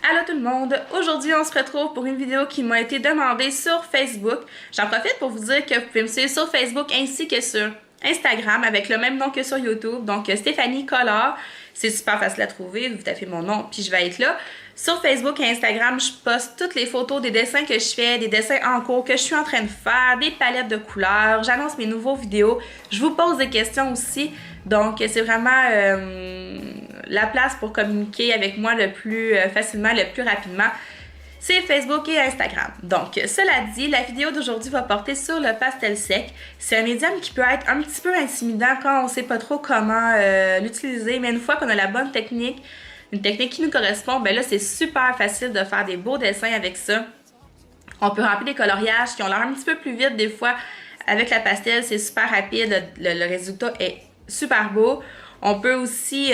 Allô tout le monde! Aujourd'hui, on se retrouve pour une vidéo qui m'a été demandée sur Facebook. J'en profite pour vous dire que vous pouvez me suivre sur Facebook ainsi que sur Instagram avec le même nom que sur YouTube. Donc, Stéphanie Collard. C'est super facile à trouver. Vous tapez mon nom puis je vais être là. Sur Facebook et Instagram, je poste toutes les photos des dessins que je fais, des dessins en cours que je suis en train de faire, des palettes de couleurs. J'annonce mes nouveaux vidéos. Je vous pose des questions aussi. Donc, c'est vraiment la place pour communiquer avec moi le plus facilement, le plus rapidement. C'est Facebook et Instagram. Donc, cela dit, la vidéo d'aujourd'hui va porter sur le pastel sec. C'est un médium qui peut être un petit peu intimidant quand on ne sait pas trop comment l'utiliser, mais une fois qu'on a la bonne technique, une technique qui nous correspond, ben là, c'est super facile de faire des beaux dessins avec ça. On peut remplir des coloriages qui ont l'air un petit peu plus vite des fois. Avec la pastel, c'est super rapide, le résultat est super beau. On peut aussi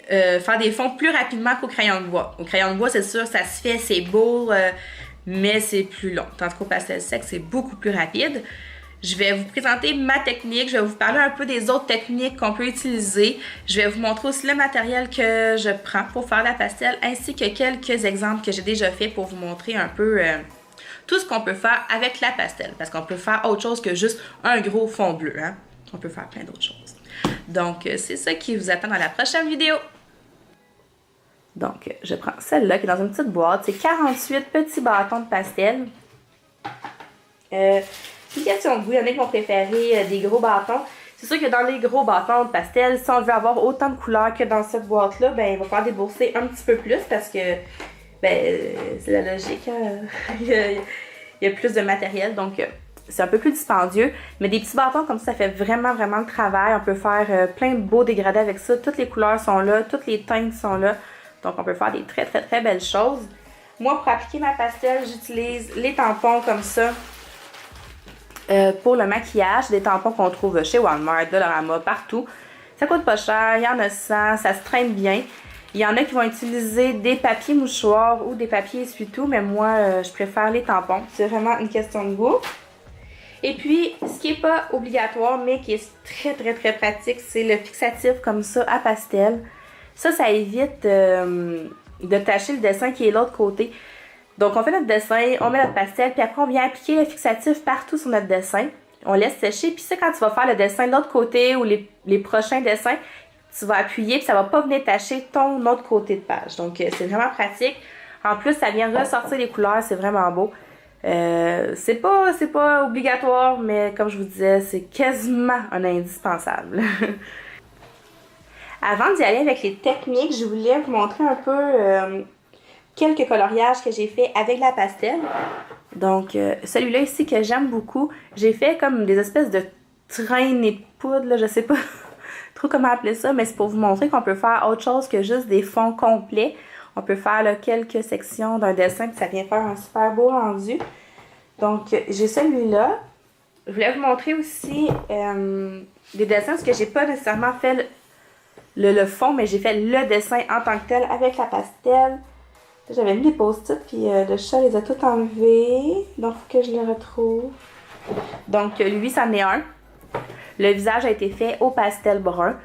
faire des fonds plus rapidement qu'au crayon de bois. Au crayon de bois, c'est sûr, ça se fait, c'est beau, mais c'est plus long. Tandis qu'au pastel sec, c'est beaucoup plus rapide. Je vais vous présenter ma technique, je vais vous parler un peu des autres techniques qu'on peut utiliser. Je vais vous montrer aussi le matériel que je prends pour faire la pastel, ainsi que quelques exemples que j'ai déjà fait pour vous montrer un peu tout ce qu'on peut faire avec la pastel. Parce qu'on peut faire autre chose que juste un gros fond bleu, hein. On peut faire plein d'autres choses. Donc, c'est ça qui vous attend dans la prochaine vidéo. Donc, je prends celle-là qui est dans une petite boîte. C'est 48 petits bâtons de pastel. Une question de goût, il y en a qui vont préférer des gros bâtons. C'est sûr que dans les gros bâtons de pastel, si on veut avoir autant de couleurs que dans cette boîte-là, ben, il va falloir débourser un petit peu plus parce que, ben, c'est la logique. Hein? il y a plus de matériel, donc c'est un peu plus dispendieux. Mais des petits bâtons comme ça fait vraiment, vraiment le travail. On peut faire plein de beaux dégradés avec ça. Toutes les couleurs sont là, toutes les teintes sont là. Donc, on peut faire des très, très, très belles choses. Moi, pour appliquer ma pastel, j'utilise les tampons comme ça. Pour le maquillage, des tampons qu'on trouve chez Walmart, Dollarama, partout. Ça coûte pas cher, il y en a 100, ça se traîne bien. Il y en a qui vont utiliser des papiers mouchoirs ou des papiers essuie-tout, mais moi, je préfère les tampons. C'est vraiment une question de goût. Et puis, ce qui n'est pas obligatoire, mais qui est très, très, très pratique, c'est le fixatif comme ça à pastel. Ça évite de tacher le dessin qui est de l'autre côté. Donc, on fait notre dessin, on met notre pastel, puis après, on vient appliquer le fixatif partout sur notre dessin. On laisse sécher, puis ça, quand tu vas faire le dessin de l'autre côté ou les prochains dessins, tu vas appuyer, puis ça va pas venir tacher ton autre côté de page. Donc, c'est vraiment pratique. En plus, ça vient ressortir les couleurs, c'est vraiment beau. C'est pas obligatoire, mais comme je vous disais, c'est quasiment un indispensable. Avant d'y aller avec les techniques, je voulais vous montrer un peu quelques coloriages que j'ai fait avec la pastel. Donc, celui-là ici que j'aime beaucoup, j'ai fait comme des espèces de traînées de poudre, là, je sais pas trop comment appeler ça, mais c'est pour vous montrer qu'on peut faire autre chose que juste des fonds complets. On peut faire là, quelques sections d'un dessin, puis ça vient faire un super beau rendu. Donc, j'ai celui-là. Je voulais vous montrer aussi des dessins, parce que j'ai pas nécessairement fait le fond, mais j'ai fait le dessin en tant que tel avec la pastel. J'avais mis des post-it, puis le chat les a tout enlevés. Donc, il faut que je le retrouve. Donc, lui, c'en est un. Le visage a été fait au pastel brun.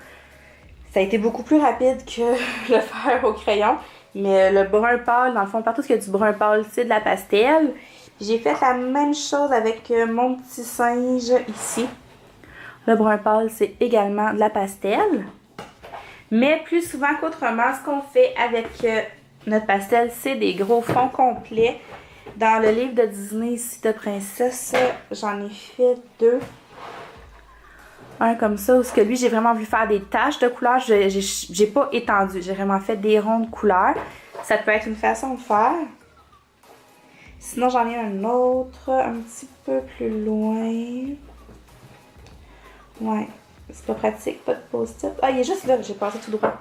Ça a été beaucoup plus rapide que le faire au crayon. Mais le brun pâle, dans le fond, partout ce qu'il y a du brun pâle, c'est de la pastel. J'ai fait la même chose avec mon petit singe ici. Le brun pâle, c'est également de la pastel. Mais plus souvent qu'autrement, ce qu'on fait avec notre pastel, c'est des gros fonds complets. Dans le livre de Disney ici de princesse, j'en ai fait deux. Un comme ça, où ce que lui, j'ai vraiment voulu faire des taches de couleurs. J'ai pas étendu, j'ai vraiment fait des ronds de couleurs. Ça peut être une façon de faire. Sinon, j'en ai un autre, un petit peu plus loin. Ouais, c'est pas pratique, pas de post-it. Ah, il est juste là, j'ai passé tout droit.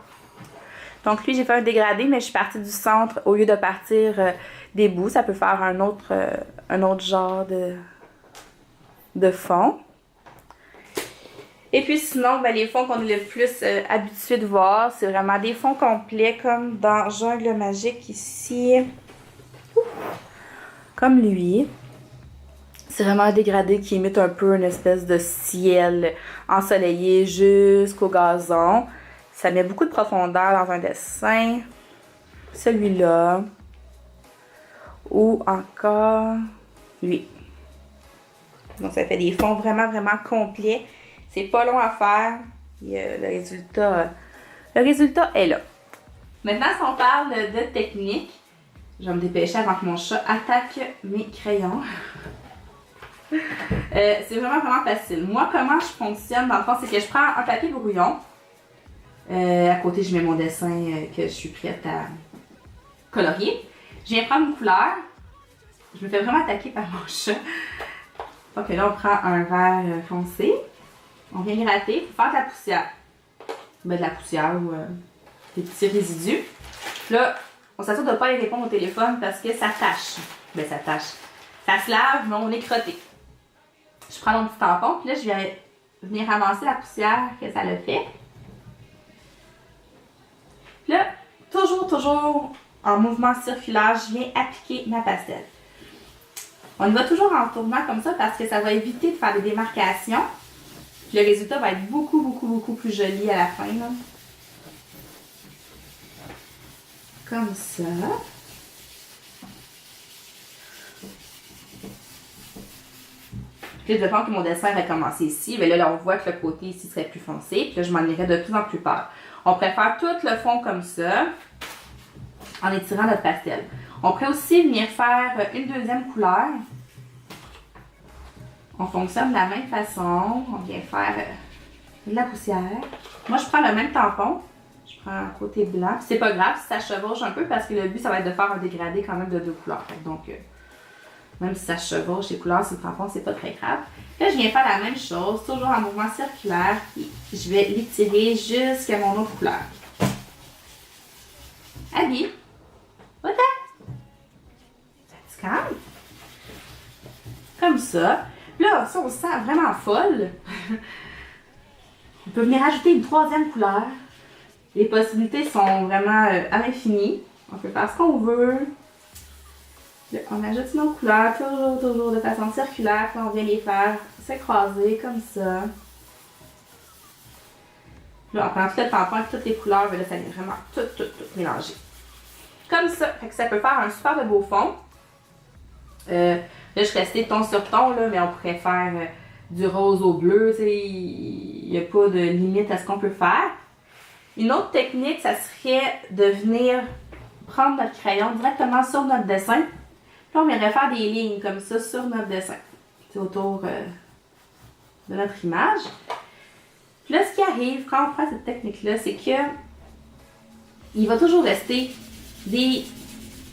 Donc lui, j'ai fait un dégradé, mais je suis partie du centre au lieu de partir des bouts. Ça peut faire un autre genre de fond. Et puis sinon, ben, les fonds qu'on est le plus habitué de voir, c'est vraiment des fonds complets comme dans Jungle Magique ici. Comme lui. C'est vraiment un dégradé qui imite un peu une espèce de ciel ensoleillé jusqu'au gazon. Ça met beaucoup de profondeur dans un dessin. celui-là. Ou encore lui. Donc ça fait des fonds vraiment, vraiment complets. C'est pas long à faire. Et, le résultat est là. Maintenant, si on parle de technique, je vais me dépêcher avant que mon chat attaque mes crayons. C'est vraiment, vraiment facile. Moi, comment je fonctionne dans le fond, c'est que je prends un papier brouillon. À côté, je mets mon dessin que je suis prête à colorier. Je viens prendre une couleur. Je me fais vraiment attaquer par mon chat. Donc là, on prend un vert foncé. On vient gratter pour faire de la poussière. Ben, de la poussière ou des petits résidus. Là, on s'assure de ne pas aller répondre au téléphone parce que ça tâche. Ben, ça tâche. Ça se lave, mais on est crotté. Je prends mon petit tampon, puis là, je vais venir ramasser la poussière que ça le fait. Puis là, toujours en mouvement circulaire, je viens appliquer ma pastel. On y va toujours en tournant comme ça parce que ça va éviter de faire des démarcations. Puis le résultat va être beaucoup plus joli à la fin, là. Comme ça. Puis je pense que mon dessin va commencer ici. Mais là, on voit que le côté ici serait plus foncé. Puis là, je m'en irai de plus en plus pâle. On préfère tout le fond comme ça, en étirant notre pastel. On pourrait aussi venir faire une deuxième couleur. On fonctionne de la même façon. On vient faire de la poussière. Moi, je prends le même tampon. Je prends un côté blanc. C'est pas grave si ça chevauche un peu parce que le but, ça va être de faire un dégradé quand même de 2 couleurs. Donc, même si ça chevauche les couleurs sur le tampon, c'est pas très grave. Là, je viens faire la même chose, toujours en mouvement circulaire. Puis je vais l'étirer jusqu'à mon autre couleur. Abby, va-t'en! Ça te calme? Comme ça. Là, si on se sent vraiment folle, on peut venir ajouter une troisième couleur. Les possibilités sont vraiment à l'infini. On peut faire ce qu'on veut. Là, on ajoute une autre couleur, toujours de façon circulaire. Puis on vient les faire s'écraser comme ça. Là, on prend tout le tampon avec toutes les couleurs. Mais là, ça vient vraiment tout mélanger. Comme ça. Fait que ça peut faire un super de beau fond. Là, je suis restée ton sur ton, là, mais on pourrait faire du rose au bleu. Il n'y a pas de limite à ce qu'on peut faire. Une autre technique, ça serait de venir prendre notre crayon directement sur notre dessin. Puis on viendrait faire des lignes comme ça sur notre dessin. C'est autour de notre image. Puis là, ce qui arrive quand on prend cette technique-là, c'est que il va toujours rester des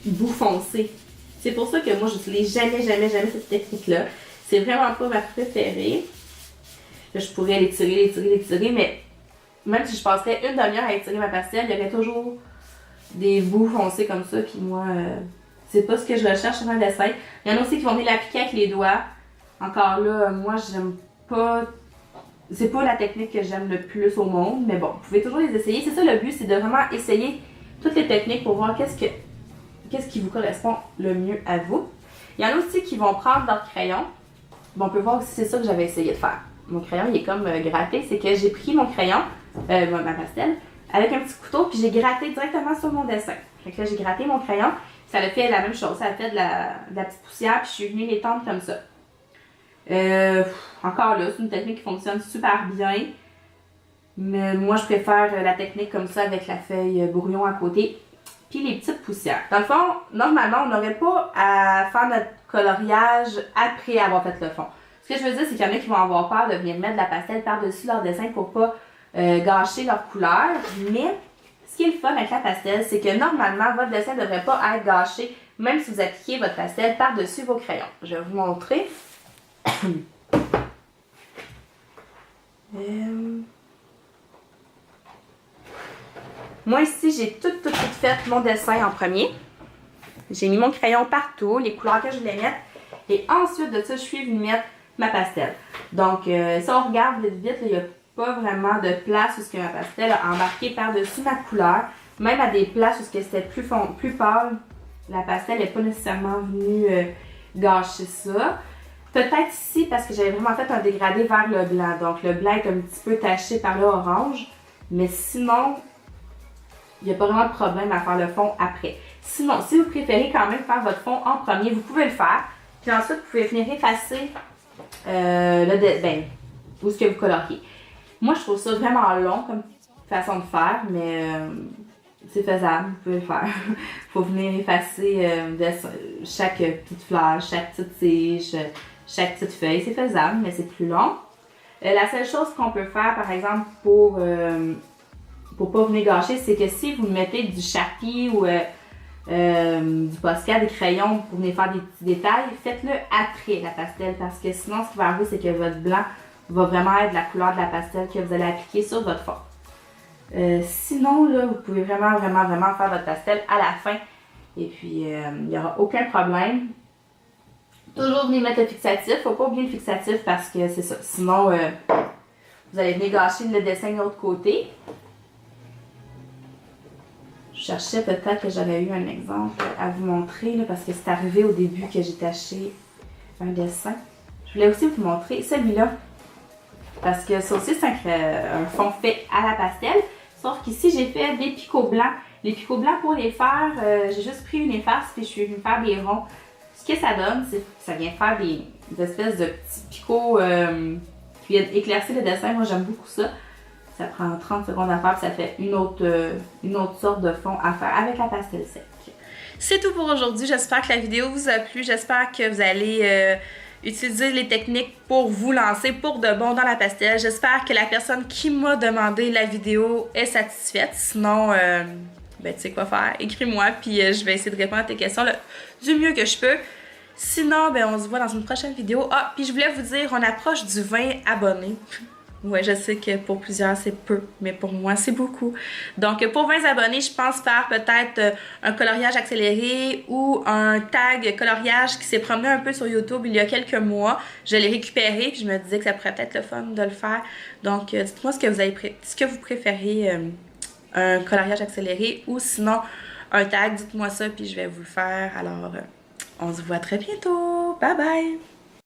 bouts foncés. C'est pour ça que moi, j'utilise jamais cette technique-là. C'est vraiment pas ma préférée. Là, je pourrais l'étirer, mais même si je passerais une demi-heure à étirer ma pastel, il y aurait toujours des bouts foncés comme ça. Puis moi, c'est pas ce que je recherche sur un dessin. Il y en a aussi qui vont venir l'appliquer avec les doigts. Encore là, moi, j'aime pas... C'est pas la technique que j'aime le plus au monde. Mais bon, vous pouvez toujours les essayer. C'est ça le but, c'est de vraiment essayer toutes les techniques pour voir qu'est-ce qui vous correspond le mieux à vous. Il y en a aussi qui vont prendre leur crayon. Bon, on peut voir aussi, c'est ça que j'avais essayé de faire. Mon crayon, il est comme gratté. C'est que j'ai pris mon crayon, ma pastel, avec un petit couteau, puis j'ai gratté directement sur mon dessin. Fait que là, j'ai gratté mon crayon. Ça a fait la même chose. Ça a fait de la petite poussière, puis je suis venue l'étendre comme ça. Encore là, c'est une technique qui fonctionne super bien. Mais moi, je préfère la technique comme ça avec la feuille brouillon à côté. Puis les petites poussières. Dans le fond, normalement, on n'aurait pas à faire notre coloriage après avoir fait le fond. Ce que je veux dire, c'est qu'il y en a qui vont avoir peur de venir mettre de la pastel par-dessus leur dessin pour pas gâcher leur couleur. Mais ce qui est le fun avec la pastel, c'est que normalement, votre dessin ne devrait pas être gâché, même si vous appliquez votre pastel par-dessus vos crayons. Je vais vous montrer. Moi ici, j'ai tout fait mon dessin en premier. J'ai mis mon crayon partout, les couleurs que je voulais mettre. Et ensuite de ça, je suis venue mettre ma pastel. Donc, si on regarde vite, il n'y a pas vraiment de place où ce que ma pastel a embarqué par-dessus ma couleur. Même à des places où c'était plus pâle, la pastel n'est pas nécessairement venue gâcher ça. Peut-être ici, parce que j'avais vraiment fait un dégradé vers le blanc. Donc, le blanc est un petit peu taché par le orange. Mais sinon, il n'y a pas vraiment de problème à faire le fond après. Sinon, si vous préférez quand même faire votre fond en premier, vous pouvez le faire. Puis ensuite, vous pouvez venir effacer où est-ce que vous coloriez. Moi, je trouve ça vraiment long comme façon de faire, mais c'est faisable, vous pouvez le faire. Il faut venir effacer chaque petite fleur, chaque petite tige, chaque petite feuille. C'est faisable, mais c'est plus long. La seule chose qu'on peut faire, par exemple, pour pas venir gâcher, c'est que si vous mettez du Sharpie ou du Posca, des crayons pour venir faire des petits détails, faites-le après la pastel parce que sinon, ce qui va arriver, c'est que votre blanc va vraiment être la couleur de la pastel que vous allez appliquer sur votre fond. Sinon, là, vous pouvez vraiment faire votre pastel à la fin et puis il n'y aura aucun problème. Toujours venir mettre le fixatif, il ne faut pas oublier le fixatif parce que c'est ça, sinon vous allez venir gâcher le dessin de l'autre côté. Je cherchais peut-être que j'avais eu un exemple à vous montrer là, parce que c'est arrivé au début que j'ai taché un dessin. Je voulais aussi vous montrer celui-là parce que ça aussi c'est un fond fait à la pastel, sauf qu'ici j'ai fait des picots blancs. Les picots blancs pour les faire, j'ai juste pris une efface puis je suis venue faire des ronds. Ce que ça donne, c'est que ça vient faire des espèces de petits picots qui viennent éclaircir le dessin. Moi j'aime beaucoup ça. Ça prend 30 secondes à faire, puis ça fait une autre sorte de fond à faire avec la pastel sec. C'est tout pour aujourd'hui. J'espère que la vidéo vous a plu. J'espère que vous allez utiliser les techniques pour vous lancer pour de bon dans la pastel. J'espère que la personne qui m'a demandé la vidéo est satisfaite. Sinon, ben, tu sais quoi faire. Écris-moi, puis je vais essayer de répondre à tes questions du mieux que je peux. Sinon, ben, on se voit dans une prochaine vidéo. Ah, puis je voulais vous dire, on approche du 20 abonnés. Ouais, je sais que pour plusieurs c'est peu, mais pour moi c'est beaucoup. Donc pour 20 abonnés, je pense faire peut-être un coloriage accéléré ou un tag coloriage qui s'est promené un peu sur YouTube il y a quelques mois. Je l'ai récupéré puis je me disais que ça pourrait peut-être le fun de le faire. Donc dites-moi ce que vous préférez, un coloriage accéléré ou sinon un tag, dites-moi ça puis je vais vous le faire. Alors on se voit très bientôt. Bye bye!